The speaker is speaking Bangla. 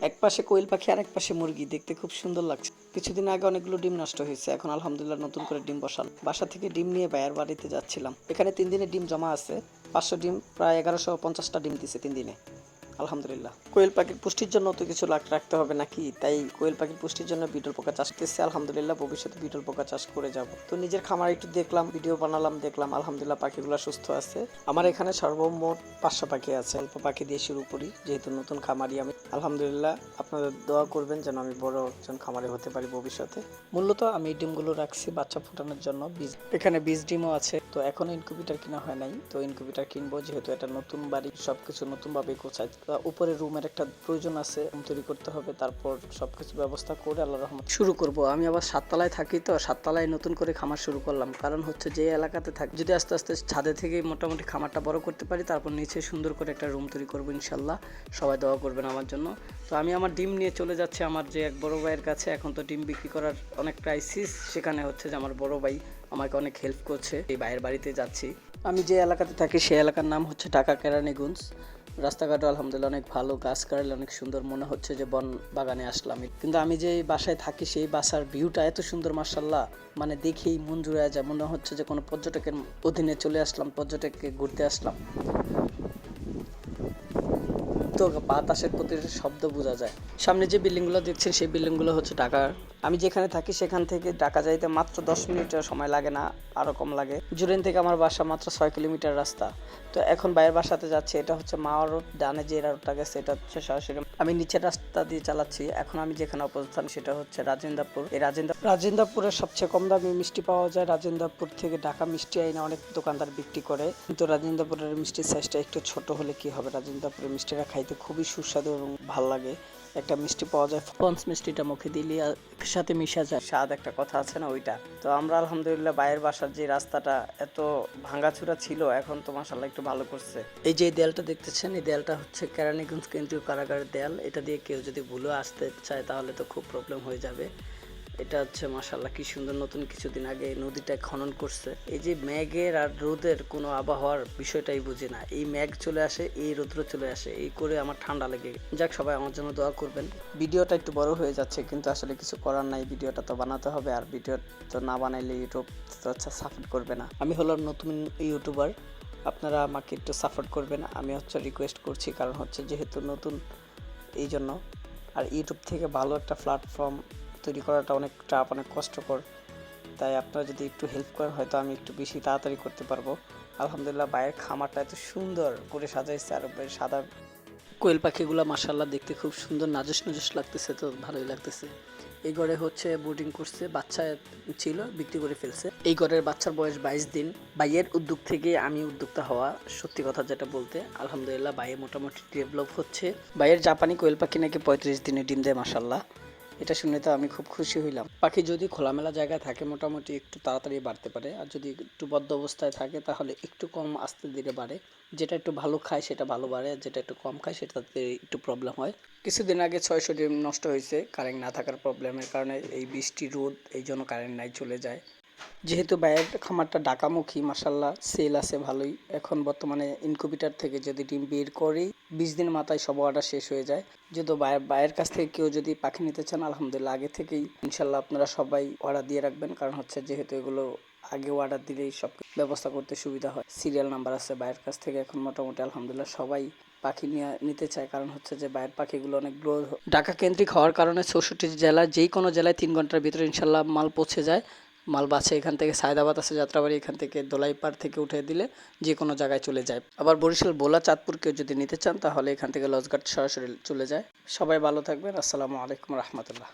এক পাশে কোয়েল পাখি আর এক পাশে মুরগি, দেখতে খুব সুন্দর লাগছে। কিছুদিন আগে অনেকগুলো ডিম নষ্ট হয়েছে, এখন আলহামদুলিল্লাহ নতুন করে ডিম বসানো। বাসা থেকে ডিম নিয়ে ভাইয়ের বাড়িতে যাচ্ছিলাম। এখানে 3 দিনের ডিম জমা আছে, 500 ডিম, প্রায় 1150টা ডিম দিছে 3 দিনে। আলহামদুলিল্লাহ। কোয়েল পাখির পুষ্টির জন্য তো কিছু রাখতে হবে নাকি, তাই কোয়েল পাখির পুষ্টির জন্য বিটল পোকা চাষ করতেছে। আলহামদুলিল্লাহ ভবিষ্যতে বিটল পোকা চাষ করে যাব। তো নিজের খামার একটু দেখলাম, ভিডিও বানালাম, দেখলাম আলহামদুলিল্লাহ পাখিগুলো সুস্থ আছে। আমার এখানে সর্বমোট 500 পাখি আছে। অল্প পাখি দিয়ে শুরু করি, যেহেতু নতুন খামারি আমি। আলহামদুলিল্লাহ আপনাদের দোয়া করবেন যেন আমি বড় একজন খামারি হতে পারি ভবিষ্যতে। মূলত আমি এই ডিমগুলো রাখছি বাচ্চা ফোটানোর জন্য। এখানে বীজ ডিমও আছে। তো এখনো ইনকিউবেটর কিনা হয় নাই, তো ইনকিউবেটর কিনবো, যেহেতু এটা নতুন বাড়ি, সবকিছু নতুন ভাবে গোছায়। উপরে রুমের একটা প্রয়োজন আছে, রুম তৈরি করতে হবে, তারপর সবকিছু ব্যবস্থা করে আল্লাহর রহমত শুরু করব। আমি আবার 7 তলায় থাকি, তো 7 তলায় নতুন করে খামার শুরু করলাম। কারণ হচ্ছে যে এলাকাতে থাকি, যদি আস্তে আস্তে ছাদে থেকে মোটামুটি খামারটা বড় করতে পারি, তারপর নিচে সুন্দর করে একটা রুম তৈরি করবো ইনশাল্লাহ। সবাই দোয়া করবেন আমার জন্য। তো আমি আমার ডিম নিয়ে চলে যাচ্ছি আমার যে এক বড় ভাইয়ের কাছে। এখন তো ডিম বিক্রি করার অনেক ক্রাইসিস, সেখানে হচ্ছে যে আমার বড় ভাই আমাকে অনেক হেল্প করছে। এই ভাইয়ের বাড়িতে যাচ্ছি। আমি যে এলাকাতে থাকি সেই এলাকার নাম হচ্ছে ঢাকা কেরানীগঞ্জ। রাস্তাঘাটও আলহামদুলিল্লাহ অনেক ভালো, গাছ কাটলে অনেক সুন্দর, মনে হচ্ছে যে বন বাগানে আসলাম। কিন্তু আমি যে বাসায় থাকি সেই বাসার ভিউটা এত সুন্দর মাশাআল্লাহ, মানে দেখেই মন জুড়ে যায়, মনে হচ্ছে যে কোনো পর্যটকের অধীনে চলে আসলাম, পর্যটককে ঘুরতে আসলাম। তো বাতাসের প্রতিটা শব্দ বোঝা যায়। সামনে যে বিল্ডিংগুলো দেখছেন সেই বিল্ডিংগুলো হচ্ছে ঢাকার। আমি যেখানে থাকি সেখান থেকে ঢাকা যাইতে মাত্র 10 মিনিটের সময় লাগে, না আরও কম লাগে। জুরেন থেকে আমার বাসা মাত্র 6 কিলোমিটার রাস্তা। তো এখন বাইরের বাসাতে যাচ্ছে, এটা হচ্ছে মাওয়া রোড। ডানে যে রোডটা গেছে এটা হচ্ছে সরাসরি। আমি নিচের রাস্তা দিয়ে চালাচ্ছি। এখন আমি যেখানে অবস্থান সেটা হচ্ছে রাজেন্দ্রপুর। এই রাজেন্দ্রপুরের সবচেয়ে কম দামে মিষ্টি পাওয়া যায়। রাজেন্দ্রপুর থেকে ঢাকা মিষ্টি আইনা অনেক দোকানদার বিক্রি করে, কিন্তু রাজেন্দ্রপুরের মিষ্টির সাইজটা একটু ছোট হলে কি হবে, রাজেন্দ্রপুরের মিষ্টিটা খাইতে খুবই সুস্বাদু এবং ভাল লাগে। একটা মিষ্টি পাওয়া যায়, পঞ্চ মিষ্টিটা মুখে দিলে সাথে মিশা যায়, স্বাদ একটা কথা আছে না, ওইটা। তো আমরা আলহামদুলিল্লাহ বাইরের বাসার যে রাস্তাটা এত ভাঙাচুরা ছিল, এখন তো মাশাআল্লাহ একটু ভালো করছে। এই যে দেয়ালটা দেখতেছেন, এই দেয়ালটা হচ্ছে কেরানীগঞ্জ কেন্দ্রীয় কারাগারের দেয়াল। এটা দিয়ে কেউ যদি ভুলে আসতে চায় তাহলে তো খুব প্রবলেম হয়ে যাবে। এটা হচ্ছে মাশাআল্লাহ কি সুন্দর, নতুন কিছুদিন আগে নদীটা খনন করছে। এই যে মেঘের আর রোদের কোনো আবহাওয়ার বিষয়টাই বুঝি না, এই মেঘ চলে আসে, এই রৌদ্র চলে আসে, এই করে আমার ঠান্ডা লেগে যাক। সবাই আমার জন্য দোয়া করবেন। ভিডিওটা একটু বড় হয়ে যাচ্ছে, কিন্তু আসলে কিছু করার নাই, ভিডিওটা তো বানাতে হবে, আর ভিডিও তো না বানাইলে ইউটিউব তো আচ্ছা সাপোর্ট করবে না। আমি হলাম নতুন ইউটিউবার, আপনারা আমাকে একটু সাপোর্ট করবেন, আমি হচ্ছে রিকোয়েস্ট করছি। কারণ হচ্ছে যেহেতু নতুন, এই জন্য। আর ইউটিউব থেকে ভালো একটা প্ল্যাটফর্ম তৈরি করাটা অনেক টাফ, অনেক কষ্টকর। তাই আপনারা যদি একটু হেল্প করেন হয়তো আমি একটু বেশি তাড়াতাড়ি করতে পারবো। আলহামদুলিল্লাহ বাইরের খামারটা এত সুন্দর করে সাজাইছে, আর সাদা কোয়েল পাখিগুলো মাশাআল্লাহ দেখতে খুব সুন্দর, নাজুস নাজুস লাগতেছে, তো ভালোই লাগতেছে। এই ঘরে হচ্ছে বোর্ডিং করছে, বাচ্চা ছিল বিক্রি করে ফেলছে। এই ঘরের বাচ্চার বয়স 22 দিন। ভাইয়ের উদ্যোগ থেকে আমি উদ্যোক্তা হওয়া, সত্যি কথা যেটা বলতে। আলহামদুলিল্লাহ ভাইয়ের মোটামুটি ডেভেলপ হচ্ছে। ভাইয়ের জাপানি কোয়েল পাখি নাকি 35 দিনে ডিম দেয় মাশাআল্লাহ। এটা শুনে তো আমি খুব খুশি হইলাম। পাখি যদি খোলামেলা জায়গায় থাকে মোটামুটি একটু তাড়াতাড়ি বাড়তে পারে, আর যদি একটু বদ্ধ অবস্থায় থাকে তাহলে একটু কম আস্তে ধীরে বাড়ে। যেটা একটু ভালো খায় সেটা ভালো বাড়ে, আর যেটা একটু কম খায় সেটাতে একটু প্রবলেম হয়। কিছুদিন আগে 600 ডিম নষ্ট হয়েছে কারেন্ট না থাকার প্রবলেমের কারণে। এই বৃষ্টি রোদ, এই জন্য কারেন্ট নাই, চলে যায়। যেহেতু বাইরের খামারটা ঢাকামুখী, মাসাল্লাহ সেল আছে ভালোই। এখন বর্তমানে ইনকিউবেটর থেকে যদি ডিম বের করেই 20 দিন মাথায় সব অর্ডার শেষ হয়ে যায়। যেহেতু বাইরের কাছ থেকে কেউ যদি পাখি নিতে চান, আলহামদুলিল্লাহ আগে থেকেই ইনশাল্লাহ আপনারা সবাই অর্ডার দিয়ে রাখবেন। কারণ হচ্ছে যেহেতু এগুলো আগে অর্ডার দিলেই সব ব্যবস্থা করতে সুবিধা হয়। সিরিয়াল নাম্বার আছে বাইরের কাছ থেকে। এখন মোটামুটি আলহামদুলিল্লাহ সবাই পাখি নিতে চায়, কারণ হচ্ছে যে বাইরের পাখিগুলো অনেক গ্রোথ। ঢাকা কেন্দ্রিক হওয়ার কারণে 64 জেলা, যেই কোনো জেলায় 3 ঘন্টার ভিতরে ইনশাল্লাহ মাল পৌঁছে যায়। মাল বাসে এখান থেকে সায়দাবাদ আছে, যাত্রাবাড়ি, এখান থেকে দোলাইপাড় থেকে উঠে দিলে যে কোনো জায়গায় চলে যায়। আবার বরিশাল বোলা চাঁদপুর কেউ যদি নিতে চান তাহলে এখান থেকে লজঘাট সরাসরি চলে যায়। সবাই ভালো থাকবেন। আসসালামু আলাইকুম রহমতুল্লাহ।